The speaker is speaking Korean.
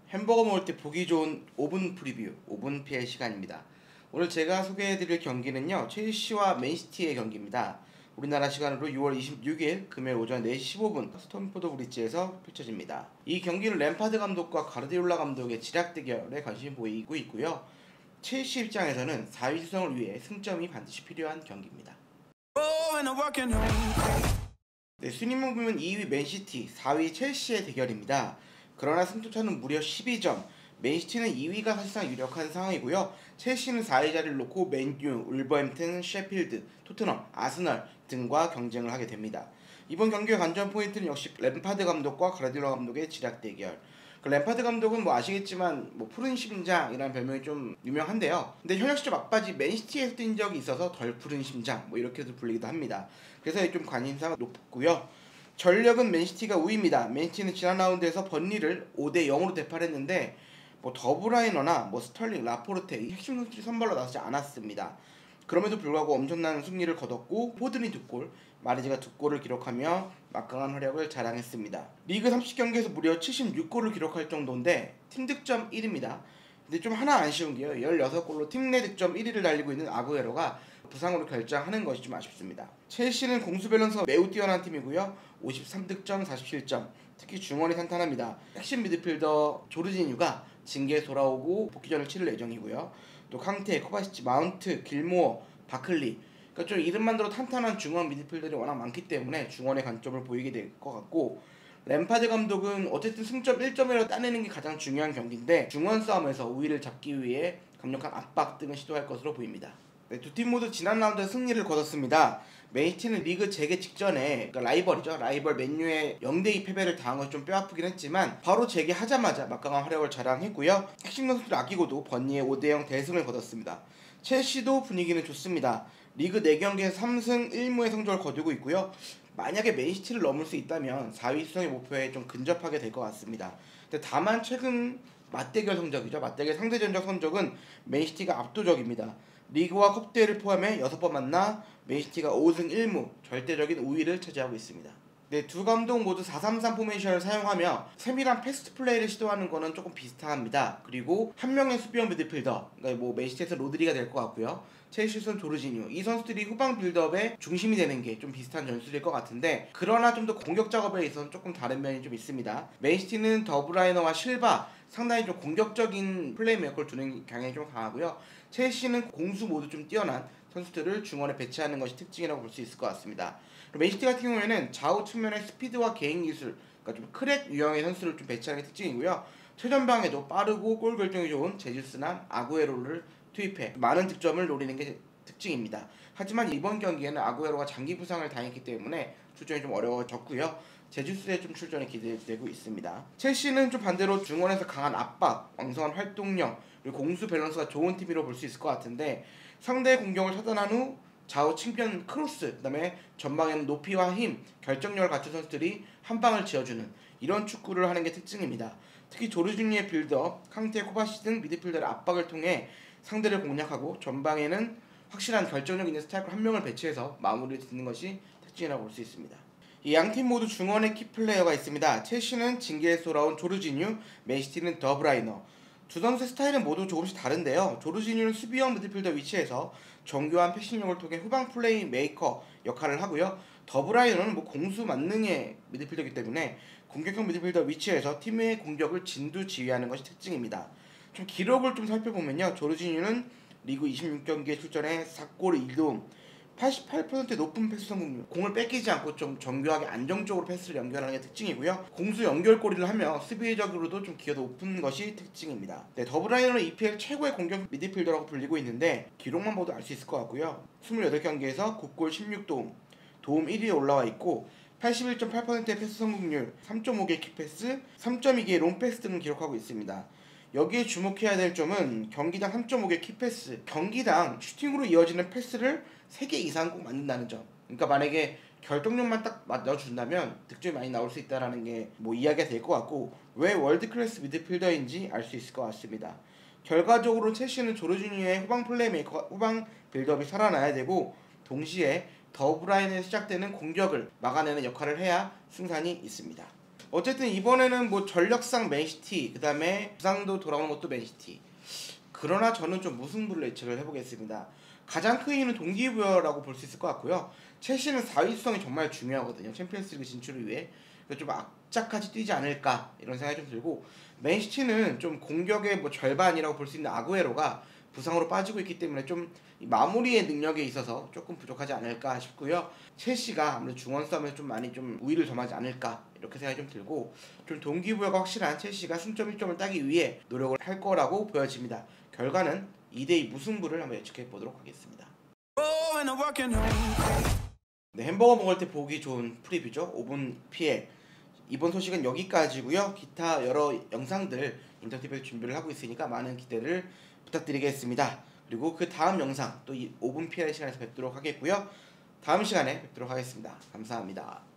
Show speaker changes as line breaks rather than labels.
햄버거 먹을 때 보기 좋은 오븐 프리뷰, 오븐 PL 시간입니다. 오늘 제가 소개해드릴 경기는요, 첼시와 맨시티의 경기입니다. 우리나라 시간으로 6월 26일 금요일 오전 4시 15분 스톰포드 브릿지에서 펼쳐집니다. 이 경기는 램파드 감독과 가르디올라 감독의 지략 대결에 관심이 보이고 있고요. 첼시 입장에서는 4위 수성을 위해 승점이 반드시 필요한 경기입니다. 네, 순위 목표는 2위 맨시티, 4위 첼시의 대결입니다. 그러나 승점차는 무려 12점, 맨시티는 2위가 사실상 유력한 상황이고요. 첼시는 4위 자리를 놓고 맨유, 울버햄튼, 셰필드, 토트넘, 아스널 등과 경쟁을 하게 됩니다. 이번 경기의 관전 포인트는 역시 램파드 감독과 가르디올라 감독의 지략 대결. 램파드 감독은 아시겠지만 푸른 심장이라는 별명이 좀 유명한데요. 근데 현역 시절 막바지 맨시티에서 뛴 적이 있어서 덜 푸른 심장 이렇게도 불리기도 합니다. 그래서 좀 관심사가 높고요. 전력은 맨시티가 우위입니다. 맨시티는 지난 라운드에서 번리를 5대 0으로 대파했는데 더브라이너나 스털링, 라포르테 이 핵심 선수들이 선발로 나서지 않았습니다. 그럼에도 불구하고 엄청난 승리를 거뒀고 포드니 2골, 마리지가 2골을 기록하며 막강한 활약을 자랑했습니다. 리그 30경기에서 무려 76골을 기록할 정도인데 팀 득점 1위입니다. 근데 좀 하나 아쉬운 게요. 16골로 팀 내 득점 1위를 달리고 있는 아구에로가 부상으로 결장하는 것이 좀 아쉽습니다. 첼시는 공수 밸런스가 매우 뛰어난 팀이고요. 53득점, 47점. 특히 중원이 탄탄합니다. 핵심 미드필더 조르지뉴가 징계에 돌아오고 복귀전을 치를 예정이고요. 또 캉테, 코바시치, 마운트, 길모어, 바클리. 그러니까 좀 이름만 들어 탄탄한 중원 미드필더들이 워낙 많기 때문에 중원의 관점을 보이게 될 것 같고, 램파드 감독은 어쨌든 승점 1점이라도 따내는 게 가장 중요한 경기인데 중원 싸움에서 우위를 잡기 위해 강력한 압박 등을 시도할 것으로 보입니다. 네, 두 팀 모두 지난 라운드에 승리를 거뒀습니다. 맨시티는 리그 재개 직전에 라이벌이죠. 라이벌 맨유의 0대2 패배를 당한 것이 좀 뼈아프긴 했지만 바로 재개하자마자 막강한 활약을 자랑했고요. 핵심 선수들 아끼고도 번니의 5대0 대승을 거뒀습니다. 첼시도 분위기는 좋습니다. 리그 4경기에서 3승 1무의 성적을 거두고 있고요. 만약에 맨시티를 넘을 수 있다면 4위 수성의 목표에 좀 근접하게 될 것 같습니다. 근데 다만 최근 맞대결 성적이죠. 맞대결 상대전적 성적은 맨시티가 압도적입니다. 리그와 컵대회를 포함해 6번 만나 맨시티가 5승 1무 절대적인 우위를 차지하고 있습니다. 네, 두 감독 모두 4-3-3 포메이션을 사용하며 세밀한 패스트 플레이를 시도하는 거는 조금 비슷합니다. 그리고 한 명의 수비형 미드필더, 그러니까 맨시티에서 로드리가 될 것 같고요. 첼시에서는 조르지뉴, 이 선수들이 후방 빌드업의 중심이 되는 게 좀 비슷한 전술일 것 같은데, 그러나 좀 더 공격 작업에 있어서는 조금 다른 면이 좀 있습니다. 맨시티는 더브라이너와 실바 상당히 좀 공격적인 플레이메이커를 두는 경향이 좀 강하고요. 첼시는 공수 모두 좀 뛰어난 선수들을 중원에 배치하는 것이 특징이라고 볼 수 있을 것 같습니다. 맨시티 같은 경우에는 좌우 측면의 스피드와 개인 기술, 그러니까 좀 크랙 유형의 선수를 좀 배치하는 게 특징이고요. 최전방에도 빠르고 골 결정이 좋은 제주스나 아구에로를 투입해 많은 득점을 노리는 게 특징입니다. 하지만 이번 경기에는 아구에로가 장기 부상을 당했기 때문에 출전이 좀 어려워졌고요. 제주스의 좀 출전이 기대되고 있습니다. 첼시는 좀 반대로 중원에서 강한 압박, 왕성한 활동력, 그리고 공수 밸런스가 좋은 팀이라고 볼 수 있을 것 같은데, 상대의 공격을 차단한 후 좌우 측면 크로스, 그 다음에 전방에는 높이와 힘, 결정력을 갖춘 선수들이 한 방을 지어주는 이런 축구를 하는 게 특징입니다. 특히 조르지뉴의 빌드업, 캉테, 코바시 등 미드필더의 압박을 통해 상대를 공략하고 전방에는 확실한 결정력 있는 스트라이커 한 명을 배치해서 마무리를 짓는 것이 특징이라고 볼 수 있습니다. 이 양 팀 모두 중원에 키플레이어가 있습니다. 첼시는 징계에서 돌아온 조르지뉴, 맨시티는 더브라이너. 두 선수의 스타일은 모두 조금씩 다른데요. 조르지뉴는 수비형 미드필더 위치에서 정교한 패싱력을 통해 후방 플레이 메이커 역할을 하고요. 더브라이너는 공수 만능의 미드필더이기 때문에 공격형 미드필더 위치에서 팀의 공격을 진두지휘하는 것이 특징입니다. 좀 기록을 좀 살펴보면요. 조르지뉴는 리그 26경기에 출전해 4골 1도움, 88%의 높은 패스 성공률, 공을 뺏기지 않고 좀 정교하게 안정적으로 패스를 연결하는 게 특징이고요. 공수 연결골이를 하며 수비적으로도 좀 기여도 높은 것이 특징입니다. 네, 더브라이너는 EPL 최고의 공격 미드필더라고 불리고 있는데 기록만 봐도 알 수 있을 것 같고요. 28경기에서 9골 16도움, 도움 1위에 올라와 있고 81.8%의 패스 성공률, 3.5개의 킥패스, 3.2개의 롱패스 등을 기록하고 있습니다. 여기에 주목해야 될 점은 경기당 3.5개 킥패스, 경기당 슈팅으로 이어지는 패스를 3개 이상 꼭 맞는다는 점. 그러니까 만약에 결정력만 딱 넣어준다면 득점이 많이 나올 수 있다는 게 이야기가 될 것 같고, 왜 월드클래스 미드필더인지 알 수 있을 것 같습니다. 결과적으로 첼시는 조르지뉴의 후방 플레이메이커, 후방 빌드업이 살아나야 되고, 동시에 더브라인에 시작되는 공격을 막아내는 역할을 해야 승산이 있습니다. 어쨌든 이번에는 뭐 전력상 맨시티, 그 다음에 부상도 돌아오는 것도 맨시티. 그러나 저는 좀 무승부를 예측을 해보겠습니다. 가장 큰 이유는 동기부여라고 볼 수 있을 것 같고요. 첼시는 4위성이 정말 중요하거든요. 챔피언스리그 진출을 위해. 그래서 좀 악착같이 뛰지 않을까 이런 생각이 좀 들고, 맨시티는 좀 공격의 뭐 절반이라고 볼 수 있는 아구에로가 부상으로 빠지고 있기 때문에 좀 마무리의 능력에 있어서 조금 부족하지 않을까 싶고요. 첼시가 아무래도 중원 싸움에서 좀 많이 좀 우위를 점하지 않을까 이렇게 생각이 좀 들고, 좀 동기부여가 확실한 첼시가 승점 1점을 따기 위해 노력을 할 거라고 보여집니다. 결과는 2대2 무승부를 한번 예측해 보도록 하겠습니다. 네, 햄버거 먹을 때 보기 좋은 프리뷰죠. 5분 피해. 이번 소식은 여기까지고요. 기타 여러 영상들 인터티브에서 준비를 하고 있으니까 많은 기대를 부탁드리겠습니다. 그리고 그 다음 영상 또 이 5분 피해 시간에서 뵙도록 하겠고요. 다음 시간에 뵙도록 하겠습니다. 감사합니다.